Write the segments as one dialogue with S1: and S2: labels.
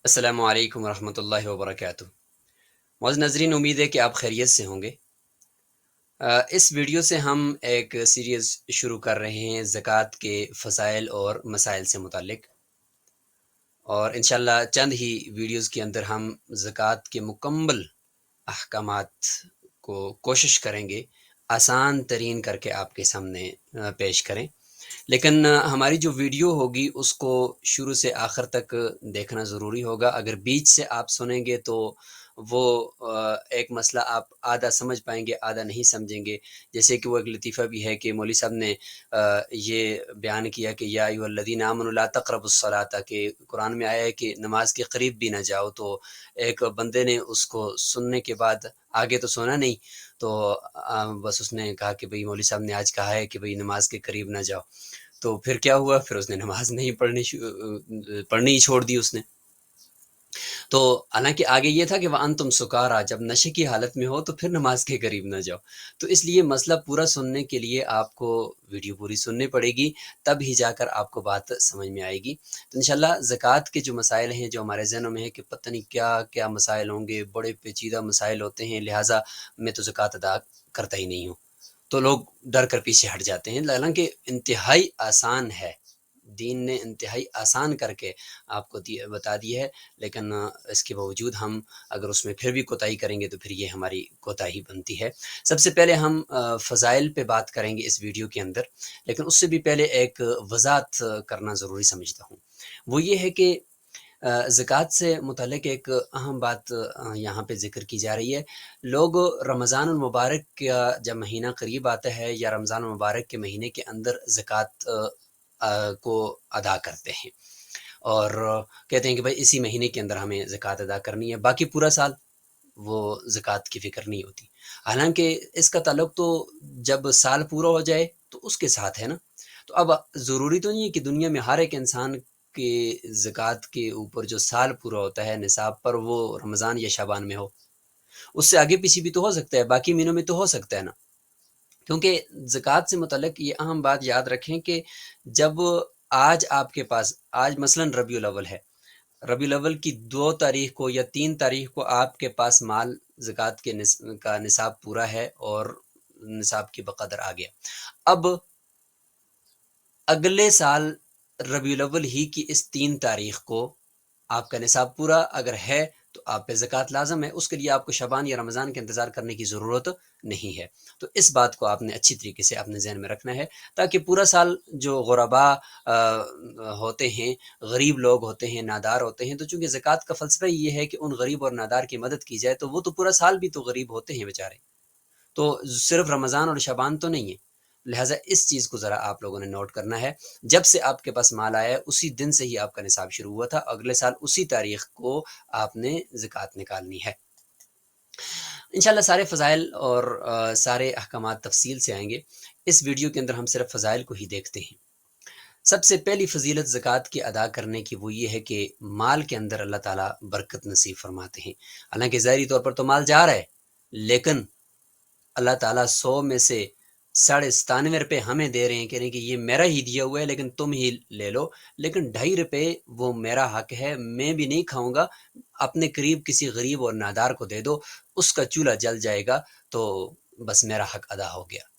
S1: السلام علیکم ورحمۃ اللہ وبرکاتہ۔ معزز ناظرین، امید ہے کہ آپ خیریت سے ہوں گے۔ اس ویڈیو سے ہم ایک سیریز شروع کر رہے ہیں زکوٰۃ کے فضائل اور مسائل سے متعلق، اور انشاءاللہ چند ہی ویڈیوز کے اندر ہم زکوٰۃ کے مکمل احکامات کو کوشش کریں گے آسان ترین کر کے آپ کے سامنے پیش کریں۔ لیکن ہماری جو ویڈیو ہوگی اس کو شروع سے آخر تک دیکھنا ضروری ہوگا۔ اگر بیچ سے آپ سنیں گے تو وہ ایک مسئلہ آپ آدھا سمجھ پائیں گے، آدھا نہیں سمجھیں گے۔ جیسے کہ وہ ایک لطیفہ بھی ہے کہ مولوی صاحب نے یہ بیان کیا کہ یا ایھا الذین آمنوا لا تقربوا الصلاۃ، کہ قرآن میں آیا ہے کہ نماز کے قریب بھی نہ جاؤ۔ تو ایک بندے نے اس کو سننے کے بعد آگے تو سنا نہیں، تو بس اس نے کہا کہ بھئی مولوی صاحب نے آج کہا ہے کہ بھئی نماز کے قریب نہ جاؤ، تو پھر کیا ہوا؟ پھر اس نے نماز نہیں پڑھنی ہی چھوڑ دی اس نے۔ تو حالانکہ آگے یہ تھا کہ وَأَنْتُمْ سُکارىٰ، جب نشے کی حالت میں ہو تو پھر نماز کے قریب نہ جاؤ۔ تو اس لیے مسئلہ پورا سننے کے لیے آپ کو ویڈیو پوری سننی پڑے گی، تب ہی جا کر آپ کو بات سمجھ میں آئے گی۔ تو انشاءاللہ زکوٰۃ کے جو مسائل ہیں، جو ہمارے ذہنوں میں ہے کہ پتہ نہیں کیا کیا مسائل ہوں گے، بڑے پیچیدہ مسائل ہوتے ہیں، لہٰذا میں تو زکوٰۃ ادا کرتا ہی نہیں ہوں، تو لوگ ڈر کر پیچھے ہٹ جاتے ہیں۔ حالانکہ انتہائی آسان ہے، دین نے انتہائی آسان کر کے آپ کو بتا دی ہے، لیکن اس کے باوجود ہم اگر اس میں پھر بھی کوتاہی کریں گے تو پھر یہ ہماری کوتاہی بنتی ہے۔ سب سے پہلے ہم فضائل پہ بات کریں گے اس ویڈیو کے اندر، لیکن اس سے بھی پہلے ایک وضاحت کرنا ضروری سمجھتا ہوں۔ وہ یہ ہے کہ زکوٰۃ سے متعلق ایک اہم بات یہاں پہ ذکر کی جا رہی ہے۔ لوگ رمضان المبارک کا جب مہینہ قریب آتا ہے یا رمضان المبارک کے مہینے کے اندر زکوٰۃ کو ادا کرتے ہیں، اور کہتے ہیں کہ بھائی اسی مہینے کے اندر ہمیں زکوٰۃ ادا کرنی ہے، باقی پورا سال وہ زکوٰۃ کی فکر نہیں ہوتی۔ حالانکہ اس کا تعلق تو جب سال پورا ہو جائے تو اس کے ساتھ ہے نا۔ تو اب ضروری تو نہیں ہے کہ دنیا میں ہر ایک انسان کے زکوٰۃ کے اوپر جو سال پورا ہوتا ہے نصاب پر، وہ رمضان یا شعبان میں ہو، اس سے آگے پیچھے بھی تو ہو سکتا ہے، باقی مہینوں میں تو ہو سکتا ہے نا۔ کیونکہ زکوٰۃ سے متعلق یہ اہم بات یاد رکھیں کہ جب آج آپ کے پاس، آج مثلاً ربیع الاول ہے، ربیع الاول کی 2 تاریخ کو یا 3 تاریخ کو آپ کے پاس مال زکوٰۃ کا نصاب پورا ہے اور نصاب کی بقدر آ گیا۔ اب اگلے سال ربیع الاول ہی کی اس 3 تاریخ کو آپ کا نصاب پورا اگر ہے تو آپ پہ زکوٰۃ لازم ہے، اس کے لیے آپ کو شعبان یا رمضان کا انتظار کرنے کی ضرورت نہیں ہے۔ تو اس بات کو آپ نے اچھی طریقے سے اپنے ذہن میں رکھنا ہے، تاکہ پورا سال جو غربا ہوتے ہیں، غریب لوگ ہوتے ہیں، نادار ہوتے ہیں، تو چونکہ زکوٰۃ کا فلسفہ یہ ہے کہ ان غریب اور نادار کی مدد کی جائے، تو وہ تو پورا سال بھی تو غریب ہوتے ہیں بیچارے، تو صرف رمضان اور شعبان تو نہیں ہے۔ لہٰذا اس چیز کو ذرا آپ لوگوں نے نوٹ کرنا ہے۔ جب سے آپ کے پاس مال آیا ہے اسی دن سے ہی آپ کا نصاب شروع ہوا تھا، اگلے سال اسی تاریخ کو آپ نے زکوٰۃ نکالنی ہے۔ انشاءاللہ سارے فضائل اور سارے احکامات تفصیل سے آئیں گے۔ اس ویڈیو کے اندر ہم صرف فضائل کو ہی دیکھتے ہیں۔ سب سے پہلی فضیلت زکوٰۃ کی ادا کرنے کی وہ یہ ہے کہ مال کے اندر اللہ تعالیٰ برکت نصیب فرماتے ہیں۔ حالانکہ ظاہری طور پر تو مال جا رہا ہے، لیکن اللہ تعالیٰ 100 میں سے 97.5 ہمیں دے رہے ہیں، کہہ رہے ہیں کہ یہ میرا ہی دیا ہوا ہے لیکن تم ہی لے لو، لیکن 2.5 وہ میرا حق ہے، میں بھی نہیں کھاؤں گا، اپنے قریب کسی غریب اور نادار کو دے دو، اس کا چولہا جل جائے گا تو بس میرا حق ادا ہو گیا۔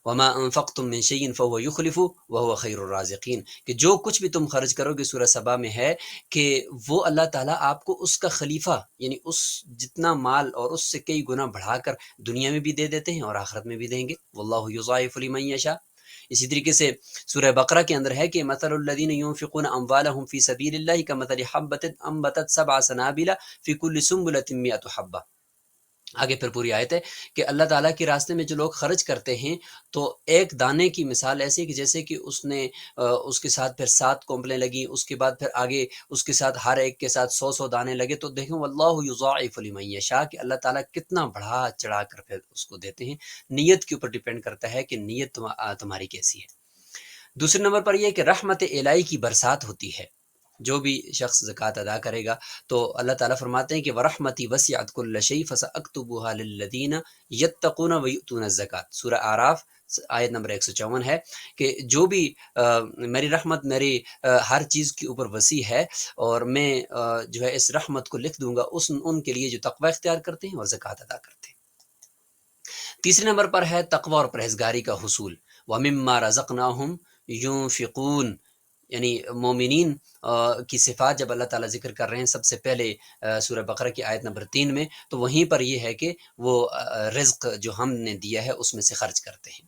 S1: وما انفقتم من شيء فهو يخلفه وهو خير الرازقين، کہ جو کچھ بھی تم خرچ کرو گے، سورہ سبا میں ہے کہ وہ اللہ تعالیٰ آپ کو اس کا خلیفہ، یعنی اس جتنا مال اور اس سے کئی گنا بڑھا کر دنیا میں بھی دے دیتے ہیں اور آخرت میں بھی دیں گے۔ واللہ یضاعف لمن یشاء۔ اسی طریقے سے سورہ بقرہ کے اندر ہے کہ مثل الذین ينفقون اموالهم فی سبیل اللہ کمثل حبۃ انبتت 7 سنابل فی کل سنبلۃ 100 حبۃ۔ آگے پھر پوری آیت ہے کہ اللہ تعالیٰ کے راستے میں جو لوگ خرچ کرتے ہیں تو ایک دانے کی مثال ایسی کہ جیسے کہ اس نے اس کے ساتھ پھر 7 کونپلیں لگیں، اس کے بعد پھر آگے اس کے ساتھ ہر ایک کے ساتھ 100 دانے لگے، تو دیکھیں واللہ یضاعف لمن یشاء کہ اللہ تعالیٰ کتنا بڑھا چڑھا کر پھر اس کو دیتے ہیں۔ نیت کے اوپر ڈیپینڈ کرتا ہے کہ نیت تمہاری کیسی ہے۔ دوسرے نمبر پر یہ کہ رحمت الہی کی برسات ہوتی ہے۔ جو بھی شخص زکوٰۃ ادا کرے گا تو اللہ تعالیٰ فرماتے ہیں کہ وَرَحْمَتِي وَسِعَتْ كُلَّ شَيْءٍ فَسَأَكْتُبُهَا لِلَّذِينَ يَتَّقُونَ وَيُؤْتُونَ الزَّكَاةَ، سورہ اعراف آیت نمبر 154 ہے کہ جو بھی میری رحمت میری ہر چیز کے اوپر وسیع ہے، اور میں جو ہے اس رحمت کو لکھ دوں گا ان کے لیے جو تقوی اختیار کرتے ہیں اور زکوٰۃ ادا کرتے ہیں۔ تیسرے نمبر پر ہے تقوی اور پرہیزگاری کا حصول، وَمِمَّا رَزَقْنَاهُمْ يُنْفِقُونَ، یعنی مومنین کی صفات جب اللہ تعالیٰ ذکر کر رہے ہیں سب سے پہلے سورہ بقرہ کی آیت نمبر 3 میں، تو وہیں پر یہ ہے کہ وہ رزق جو ہم نے دیا ہے اس میں سے خرچ کرتے ہیں۔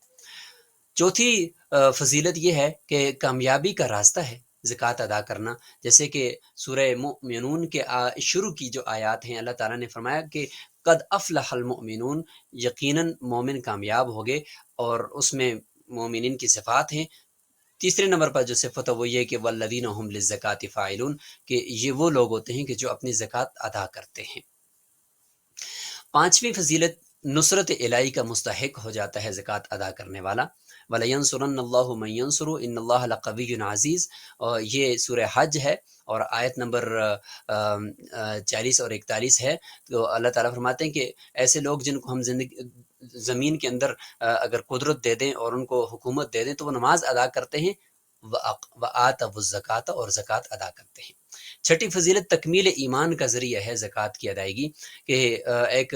S1: چوتھی فضیلت یہ ہے کہ کامیابی کا راستہ ہے زکوٰۃ ادا کرنا، جیسے کہ سورہ مؤمنون کے شروع کی جو آیات ہیں، اللہ تعالیٰ نے فرمایا کہ قد افلح المؤمنون، یقیناً مومن کامیاب ہو گئے، اور اس میں مومنین کی صفات ہیں۔ تیسرے نمبر پر جو صفت ہے وہ یہ کہ والذین هم للزکاۃ فاعلون، کہ یہ وہ لوگ ہوتے ہیں کہ جو اپنی زکوٰۃ ادا کرتے ہیں۔ پانچویں فضیلت، نصرت الہی کا مستحق ہو جاتا ہے زکوٰۃ ادا کرنے والا، وَلَيَنْصُرَنَّ اللَّهُ مَن يَنْصُرُهُ إِنَّ اللَّهَ لَقَوِيٌّ عَزِيزٌ، اور یہ سورہ حج ہے اور آیت نمبر 40 اور 41 ہے۔ تو اللہ تعالیٰ فرماتے ہیں کہ ایسے لوگ جن کو ہم زمین کے اندر اگر قدرت دے دیں اور ان کو حکومت دے دیں تو وہ نماز ادا کرتے ہیں، وَآتَوُا الزَّکَاۃَ، اور زکوٰۃ ادا کرتے ہیں۔ چھٹی فضیلت، تکمیل ایمان کا ذریعہ ہے زکوٰۃ کی ادائیگی، کہ ایک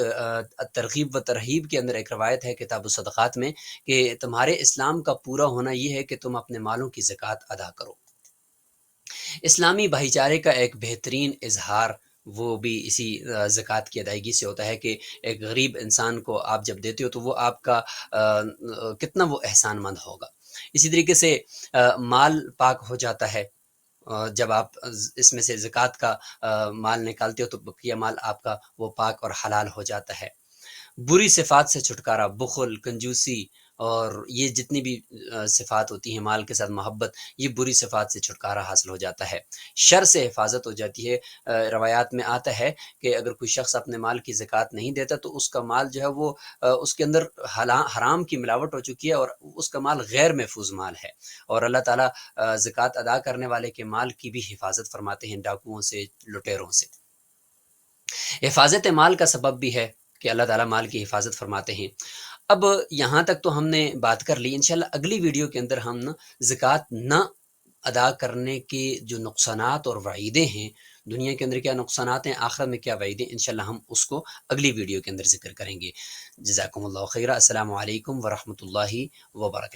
S1: ترغیب و ترہیب کے اندر ایک روایت ہے کتاب الصدقات میں کہ تمہارے اسلام کا پورا ہونا یہ ہے کہ تم اپنے مالوں کی زکوٰۃ ادا کرو۔ اسلامی بھائی چارے کا ایک بہترین اظہار وہ بھی اسی زکوٰۃ کی ادائیگی سے ہوتا ہے کہ ایک غریب انسان کو آپ جب دیتے ہو تو وہ آپ کا کتنا وہ احسان مند ہوگا۔ اسی طریقے سے مال پاک ہو جاتا ہے جب آپ اس میں سے زکوٰۃ کا مال نکالتے ہو، تو بقیہ مال آپ کا وہ پاک اور حلال ہو جاتا ہے۔ بری صفات سے چھٹکارا، بخل، کنجوسی اور یہ جتنی بھی صفات ہوتی ہیں، مال کے ساتھ محبت، یہ بری صفات سے چھٹکارا حاصل ہو جاتا ہے۔ شر سے حفاظت ہو جاتی ہے۔ روایات میں آتا ہے کہ اگر کوئی شخص اپنے مال کی زکوٰۃ نہیں دیتا تو اس کا مال جو ہے وہ اس کے اندر حرام کی ملاوٹ ہو چکی ہے اور اس کا مال غیر محفوظ مال ہے، اور اللہ تعالیٰ زکوٰۃ ادا کرنے والے کے مال کی بھی حفاظت فرماتے ہیں ڈاکوؤں سے، لٹیروں سے۔ حفاظت مال کا سبب بھی ہے کہ اللہ تعالیٰ مال کی حفاظت فرماتے ہیں۔ اب یہاں تک تو ہم نے بات کر لی، انشاءاللہ اگلی ویڈیو کے اندر ہم زکوٰۃ نہ ادا کرنے کے جو نقصانات اور وعیدیں ہیں، دنیا کے اندر کیا نقصانات ہیں، آخرت میں کیا وعیدیں، انشاءاللہ ہم اس کو اگلی ویڈیو کے اندر ذکر کریں گے۔ جزاکم اللہ خیرہ۔ السلام علیکم ورحمۃ اللہ وبرکاتہ۔